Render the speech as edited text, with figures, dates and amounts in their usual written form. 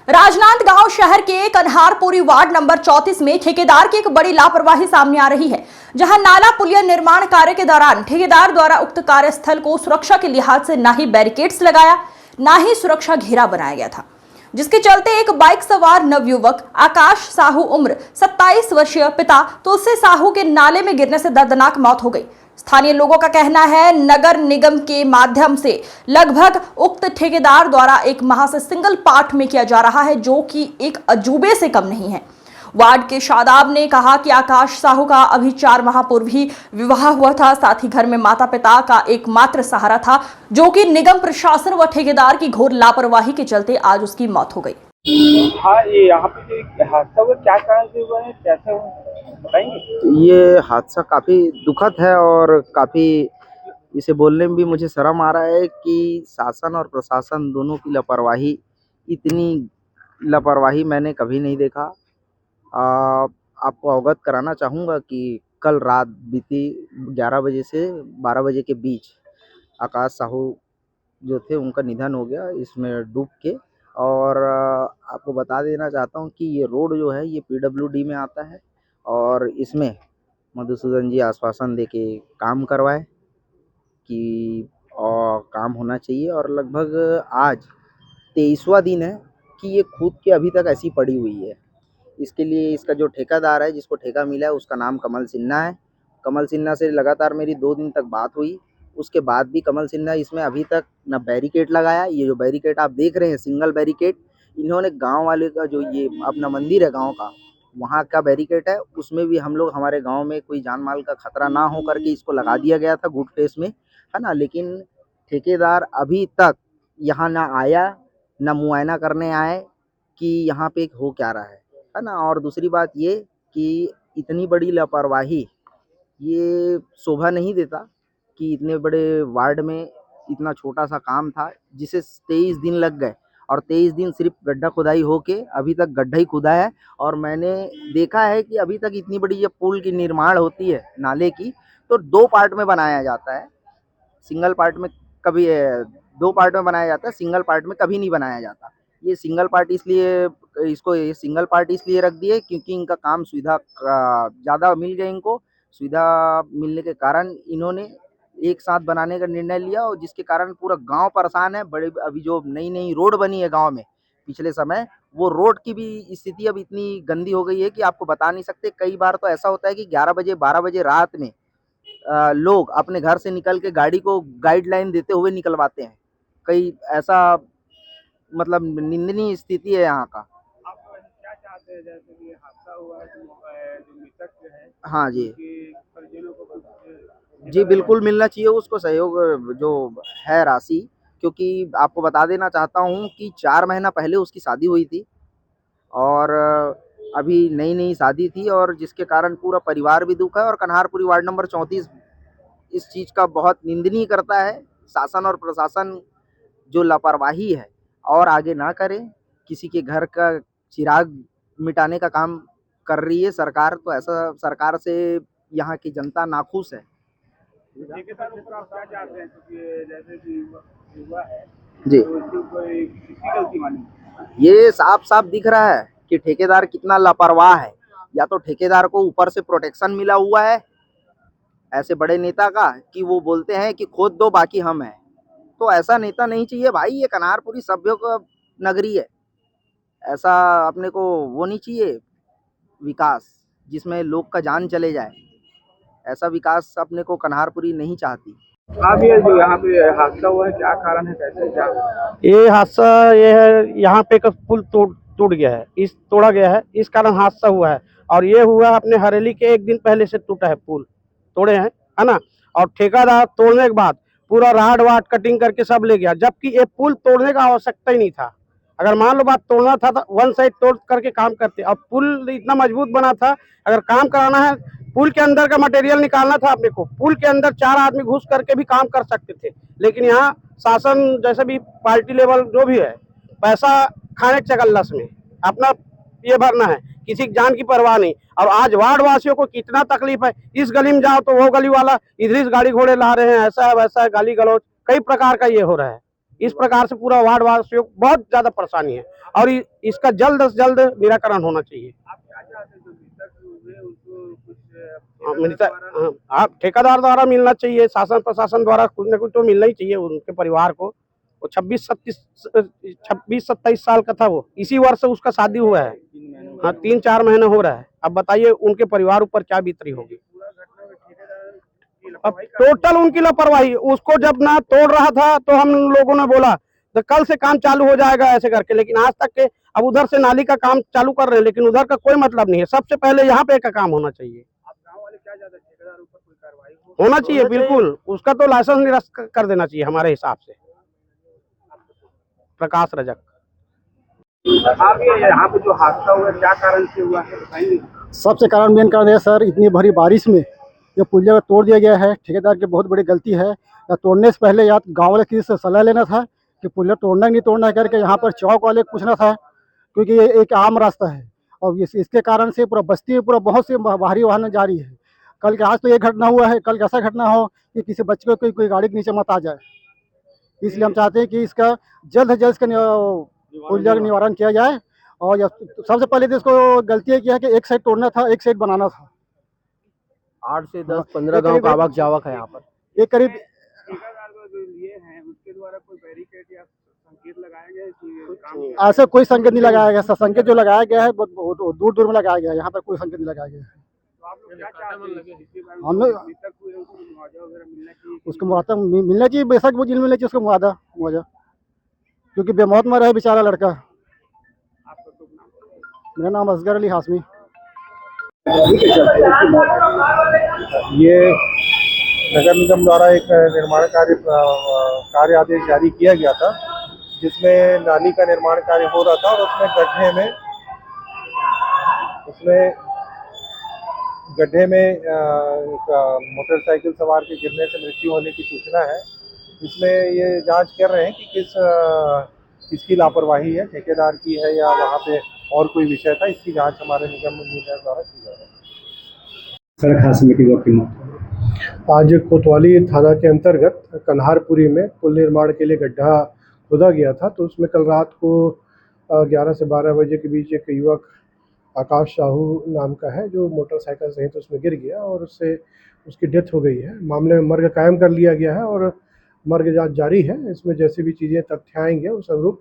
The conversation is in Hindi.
राजनांदगांव शहर के कन्हारपुरी वार्ड नंबर 34 में ठेकेदार की एक बड़ी लापरवाही सामने आ रही है, जहां नाला पुलिया निर्माण कार्य के दौरान ठेकेदार द्वारा उक्त कार्यस्थल को सुरक्षा के लिहाज से ना ही बैरिकेड्स लगाया, ना ही सुरक्षा घेरा बनाया गया था, जिसके चलते एक बाइक सवार नवयुवक आकाश साहू उम्र 27 वर्षीय पिता तुलसी साहू के नाले में गिरने से दर्दनाक मौत हो गई। स्थानीय लोगों का कहना है नगर निगम के माध्यम से लगभग उक्त ठेकेदार द्वारा एक माह से सिंगल पार्ट में किया जा रहा है, जो कि एक अजूबे से कम नहीं है। वार्ड के शादाब ने कहा कि आकाश साहू का अभी 4 माह पूर्व ही विवाह हुआ था, साथ ही घर में माता पिता का एकमात्र सहारा था, जो कि निगम प्रशासन व ठेकेदार की घोर लापरवाही के चलते आज उसकी मौत हो गई। हाँ, ये यहाँ पे जो हादसा हुआ क्या कारण से हुआ है, कैसे हुआ बताएंगे? ये हादसा काफ़ी दुखद है और काफ़ी इसे बोलने में भी मुझे शर्म आ रहा है कि शासन और प्रशासन दोनों की लापरवाही, इतनी लापरवाही मैंने कभी नहीं देखा। आपको अवगत कराना चाहूँगा कि कल रात बीती 11 बजे से 12 बजे के बीच आकाश साहू जो थे उनका निधन हो गया इसमें डूब के। और आपको बता देना चाहता हूँ कि ये रोड जो है ये PWD में आता है और इसमें मधुसूदन जी आश्वासन देके काम करवाए कि काम होना चाहिए, और लगभग आज 23वां दिन है कि ये खुद के अभी तक ऐसी पड़ी हुई है। इसके लिए इसका जो ठेकेदार है, जिसको ठेका मिला है, उसका नाम कमल सिन्हा है। कमल सिन्हा से लगातार मेरी 2 दिन तक बात हुई, उसके बाद भी कमल सिन्हा इसमें अभी तक न बैरिकेड लगाया। ये जो बैरिकेड आप देख रहे हैं सिंगल बैरिकेड, इन्होंने गांव वाले का जो ये अपना मंदिर है गांव का, वहाँ का बैरिकेड है, उसमें भी हम लोग हमारे गांव में कोई जान माल का खतरा ना हो करके इसको लगा दिया गया था गुड फेस में, है ना। लेकिन ठेकेदार अभी तक यहाँ ना आया, ना मुआयना करने आए कि यहाँ पे हो क्या रहा है ना। और दूसरी बात ये कि इतनी बड़ी लापरवाही ये शोभा नहीं देता कि इतने बड़े वार्ड में इतना छोटा सा काम था जिसे 23 दिन लग गए, और 23 दिन सिर्फ गड्ढा खुदाई होके अभी तक गड्ढा ही खुदा है। और मैंने देखा है कि अभी तक इतनी बड़ी जब पुल की निर्माण होती है नाले की, तो 2 पार्ट में बनाया जाता है, सिंगल पार्ट में कभी 2 पार्ट में बनाया जाता है, सिंगल पार्ट में कभी नहीं बनाया जाता। ये सिंगल पार्ट इसलिए इसको ये सिंगल पार्ट इसलिए रख दिए क्योंकि इनका काम सुविधा ज़्यादा मिल गई, इनको सुविधा मिलने के कारण इन्होंने एक साथ बनाने का निर्णय लिया, और जिसके कारण पूरा गांव परेशान है। बड़े अभी जो नई रोड बनी है गांव में पिछले समय, वो रोड की भी स्थिति अब इतनी गंदी हो गई है कि आपको बता नहीं सकते। कई बार तो ऐसा होता है कि 11 बजे 12 बजे रात में लोग अपने घर से निकल के गाड़ी को गाइडलाइन देते हुए निकलवाते हैं। कई ऐसा मतलब निंदनीय स्थिति है यहाँ का। आप क्या चाहते हैं, जैसे कि हादसा हुआ है जो मृतक जो है, हाँ जी, परिजनों को जी बिल्कुल मिलना चाहिए उसको सहयोग जो है राशि, क्योंकि आपको बता देना चाहता हूँ कि 4 महीना पहले उसकी शादी हुई थी और अभी नई शादी थी, और जिसके कारण पूरा परिवार भी दुख है। और कन्हारपुरी वार्ड नंबर 34 इस चीज़ का बहुत निंदनीय करता है। शासन और प्रशासन जो लापरवाही है और आगे ना करे, किसी के घर का चिराग मिटाने का काम कर रही है सरकार, तो ऐसा सरकार से यहाँ की जनता नाखुश है। ठेकेदार ऊपर आप क्या चाहते हैं, क्योंकि जैसे कि हुआ है जी, तो इसमें कोई किसकी गलती मानी? ये साफ साफ दिख रहा है कि ठेकेदार कितना लापरवाह है। या तो ठेकेदार को ऊपर से प्रोटेक्शन मिला हुआ है ऐसे बड़े नेता का कि वो बोलते हैं कि खोद दो बाकी हम हैं, तो ऐसा नेता नहीं चाहिए भाई। ये कन्हारपुरी सभ्यों का नगरी है, ऐसा अपने को वो नहीं चाहिए विकास जिसमें लोग का जान चले जाए। ऐसा विकास अपने को कन्हारपुरी नहीं चाहती। हाँ भैया, जो यहाँ पे हादसा हुआ है क्या कारण है, कैसे क्या? ये हादसा ये है, यहाँ पे का पुल टूट गया है, तोड़ा गया है, इस कारण हादसा हुआ है। और ये हुआ अपने हरेली के 1 दिन पहले से टूटा है, पुल तोड़े हैं, है ना। और ठेकेदार तोड़ने के बाद पूरा राड वाड कटिंग करके सब ले गया, जबकि ये पुल तोड़ने का आवश्यकता ही नहीं था। अगर मान लो बात तोड़ना था तो 1 साइड तोड़ करके काम करते। अब पुल इतना मजबूत बना था, अगर काम कराना है, पुल के अंदर का मटेरियल निकालना था अपने को, पुल के अंदर 4 आदमी घुस करके भी काम कर सकते थे। लेकिन यहाँ शासन जैसे भी पार्टी लेवल जो भी है, पैसा खाने के चकल्लस में अपना ये भरना है, किसी की जान की परवाह नहीं। अब आज वार्ड वासियों को कितना तकलीफ है, इस गली में जाओ तो वो गली वाला इधर गाड़ी घोड़े ला रहे हैं, ऐसा है वैसा है, गाली गलौज कई प्रकार का ये हो रहा है। इस प्रकार से पूरा वार्ड वासियों को बहुत ज्यादा परेशानी है और इसका जल्द से जल्द निराकरण होना चाहिए। आप क्या चाहते हैं जो मृतक हुए उनको कुछ आप ठेकेदार द्वारा मिलना चाहिए, शासन प्रशासन द्वारा कुछ न कुछ तो मिलना ही चाहिए उनके परिवार को। वो 26-27 साल का था, वो इसी वर्ष उसका शादी हुआ है। हाँ 3-4 महीने हो रहा है। अब बताइए उनके परिवार ऊपर क्या बीत रही होगी। अब टोटल उनकी लापरवाही, उसको जब ना तोड़ रहा था तो हम लोगों ने बोला तो कल से काम चालू हो जाएगा ऐसे करके, लेकिन आज तक के अब उधर से नाली का काम चालू कर रहे हैं, लेकिन उधर का कोई मतलब नहीं है। सबसे पहले यहाँ पे का काम होना चाहिए। आप गांव वाले क्या चाहते हैं, ठेकेदार ऊपर कोई कार्रवाई होना चाहिए, बिल्कुल उसका तो लाइसेंस निरस्त कर देना चाहिए हमारे हिसाब से। प्रकाश रजक। आप यहाँ पे जो हादसा हुआ क्या कारण से हुआ है बताएंगे? सबसे कारण मेन कारण है सर, इतनी भरी बारिश में ये पुलिया तोड़ दिया गया है। ठेकेदार की बहुत बड़ी गलती है। या तोड़ने से पहले या गाँव वाले किसी से सलाह लेना था कि पुलिया तोड़ना नहीं तोड़ना है करके, यहाँ पर चौक वाले को पूछना था, क्योंकि ये एक आम रास्ता है और इसके कारण से पूरा बस्ती में पूरा बहुत से भारी वाहन जारी है। कल के आज तो ये घटना हुआ है, कल कैसा घटना हो कि किसी बच्चे को कोई गाड़ी के नीचे मत आ जाए। इसलिए हम चाहते हैं कि इसका जल्द से जल्द पुलिया का निवारण किया जाए। और सबसे पहले तो इसको गलती किया है कि एक साइड तोड़ना था, एक साइड बनाना था। 8 से 10-15 गांव का आवक जावक है यहाँ पर। एक करीब ठेकेदार को जो लिए हैं उसके द्वारा कोई बैरिकेड या संकेत लगाया गया है कि काम ऐसा कोई संकेत नहीं लगाया गया। संकेत जो लगाया गया है दूर दूर में लगाया गया है, यहाँ पर कोई संकेत नहीं लगाया गया है। तो आप लोग क्या चाहते हैं जिसके बारे में हम लोग मृतक हुए उनको मुआवजा वगैरह मिलना चाहिए? उसको मुआवजा मिलना चाहिए, बेशक वो जिल मिलना चाहिए उसको मुआवजा, क्योंकि बेमौत मरा है बेचारा लड़का। आपका शुभ नाम? मेरा नाम असगर अली हाशमी। ये नगर निगम द्वारा एक निर्माण कार्य आदेश जारी किया गया था, जिसमें नाली का निर्माण कार्य हो रहा था और गड्ढे में एक मोटरसाइकिल सवार के गिरने से मृत्यु होने की सूचना है। इसमें ये जांच कर रहे हैं कि किसकी लापरवाही है, ठेकेदार की है या वहाँ पे और कोई विषय था। इसकी जांच हमारे निगम द्वारा की जा रही है। सड़क हादसे में की मौत आज कोतवाली थाना के अंतर्गत कन्हारपुरी में पुल निर्माण के लिए गड्ढा खोदा गया था, तो उसमें कल रात को 11 से 12 बजे के बीच एक युवक आकाश साहू नाम का है जो मोटरसाइकिल सहित उसमें गिर गया और उसकी डेथ हो गई है। मामले में मर्ग कायम कर लिया गया है और मर्ग जांच जारी है। इसमें जैसी भी चीज़ें तथ्य आएंगे उस अनुरूप